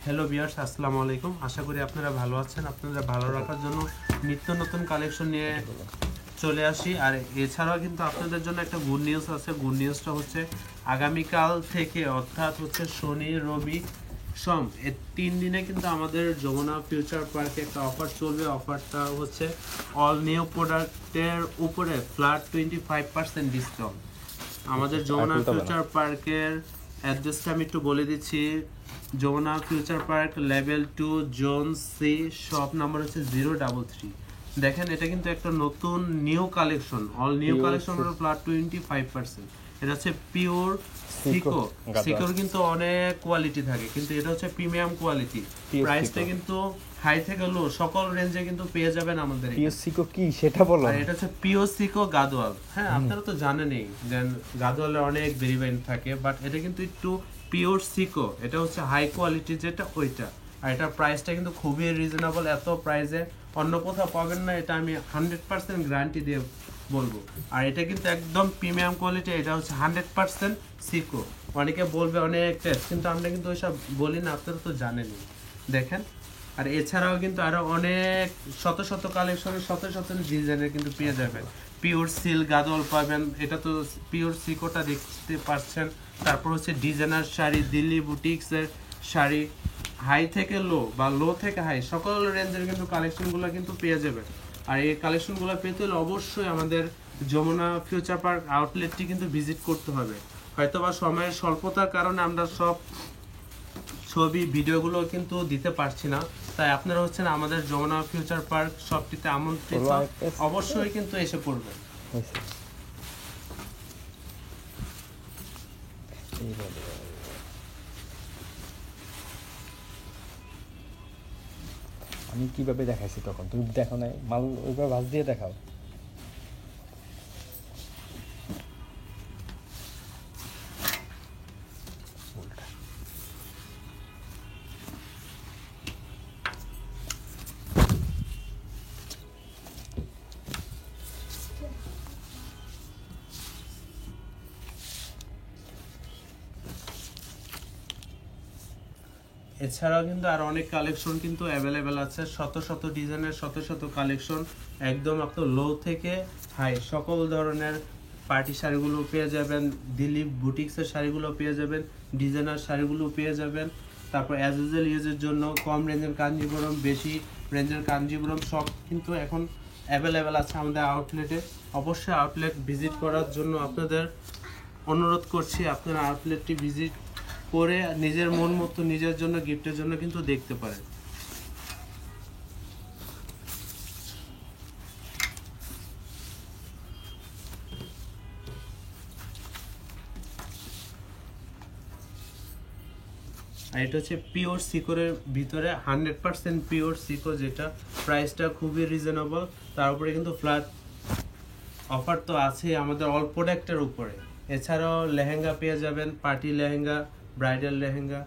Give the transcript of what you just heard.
Hello viewers, আসসালামু আলাইকুম। আশা করি আপনারা ভালো আছেন। আপনারা ভালো রাখার জন্য নিত্য নতুন কালেকশন নিয়ে চলে আসি। আর এছাড়াও কিন্তু আপনাদের জন্য একটা গুড নিউজ আছে। গুড নিউজটা হচ্ছে আগামীকাল থেকে অর্থাৎ হচ্ছে শনি, রবি, সোম এই 3 দিনে কিন্তু আমাদের যমুনা ফিউচার পার্কে একটা অফার চলবে। অফারটা হচ্ছে অল নিউ প্রোডাক্টের উপরে ফ্ল্যাট 25% ডিসকাউন্ট। আমাদের যমুনা ফিউচার পার্কের অ্যাড্রেসটা আমি একটু বলে দিচ্ছি। Jamuna future park level 2 zone C, shop number হচ্ছে 033। দেখেন এটা কিন্তু একটা নতুন new collection, all new collection হলো ফ্ল্যাট 25%। এটা হচ্ছে পিওর সিকো। সিকোর কিন্তু অনেক কোয়ালিটি থাকে, কিন্তু এটা হচ্ছে প্রিমিয়াম কোয়ালিটি। প্রাইসটা কিন্তু হাই থেকে লো সকল রেঞ্জে কিন্তু পেয়ে যাবেন আমাদের। পিওর সিকো কি সেটা বলো। আর এটা হচ্ছে পিওর সিকো গাদোয়াল। হ্যাঁ, আপনারা তো জানেনই দেন গাদোয়ালে অনেক ভেরিয়েন্ট থাকে, বাট এটা কিন্তু একটু পিওর সিকো। এটা হচ্ছে হাই কোয়ালিটি যেটা ওইটা। আর এটার প্রাইসটা কিন্তু খুবই রিজনেবল। এত প্রাইসে অন্য কোথাও পাবেন না, এটা আমি 100% গ্যারান্টি দিয়ে বলবো। আর এটা কিন্তু একদম প্রিমিয়াম কোয়ালিটি। এটা হচ্ছে 100% সিকো। অনেকে বলবে অনেক টেস্ট, কিন্তু আমরা কিন্তু ওইসব বলি না, আপনারা তো জানেনই। দেখেন, আর এছাড়াও কিন্তু আরো অনেক শত শত কালেকশনের শত শত ডিজাইনের কিন্তু পেয়ে যাবেন। পিওর সিল্ক গাদোয়াল পাবেন, এটা তো পিওর সিকোটা দেখতে পাচ্ছেন। তারপর হচ্ছে ডিজাইনার শাড়ি, দিল্লি বুটিক্সের শাড়ি, হাই থেকে লো বা লো থেকে হাই সকল রেঞ্জের কিন্তু কালেকশনগুলো কিন্তু পেয়ে যাবেন। আর এই কালেকশনগুলো পেতে হলে অবশ্যই আমাদের যমুনা ফিউচার পার্ক আউটলেটটি কিন্তু ভিজিট করতে হবে। হয়তোবা সময়ের স্বল্পতার কারণে আমরা সব ছবি ভিডিওগুলো কিন্তু দিতে পারছি না, তাই আপনারা হচ্ছেন আমাদের যমুনা ফিউচার পার্ক শপটিতে আমন্ত্রিত। অবশ্যই কিন্তু এসে পড়বেন। আমি কিভাবে দেখাইছি তখন, তুমি দেখো নাই? মাল ওইভাবে ভাঁজ দিয়ে দেখাও। এছাড়াও কিন্তু আর অনেক কালেকশন কিন্তু অ্যাভেলেবেল আছে। শত শত ডিজাইনের শত শত কালেকশন, একদম আপনার লো থেকে হাই সকল ধরনের পার্টি শাড়িগুলো পেয়ে যাবেন। দিল্লি বুটিক্সের শাড়িগুলো পেয়ে যাবেন, ডিজাইনার শাড়িগুলো পেয়ে যাবেন। তারপর অ্যাজ ইউজুয়াল ইউজের জন্য কম রেঞ্জের কাঞ্জিবরম, বেশি রেঞ্জের কাঞ্জিবরম সব কিন্তু এখন অ্যাভেলেবেল আছে আমাদের আউটলেটে। অবশ্যই আউটলেট ভিজিট করার জন্য আপনাদের অনুরোধ করছি। আপনারা আউটলেটটি ভিজিট করে নিজের মন মতো নিজের জন্য গিফটের জন্য কিন্তু দেখতে পারেন। আর এটা হচ্ছে পিওর সিকোরের ভিতরে 100% পিওর সিকো, যেটা প্রাইসটা খুবই রিজনেবল। তার উপরে কিন্তু ফ্ল্যাট অফার তো আছে আমাদের অল প্রোডাক্টের উপরে। এছাড়াও লেহেঙ্গা পেয়ে যাবেন, পার্টি লেহেঙ্গা, ব্রাইডাল লেহেঙ্গা।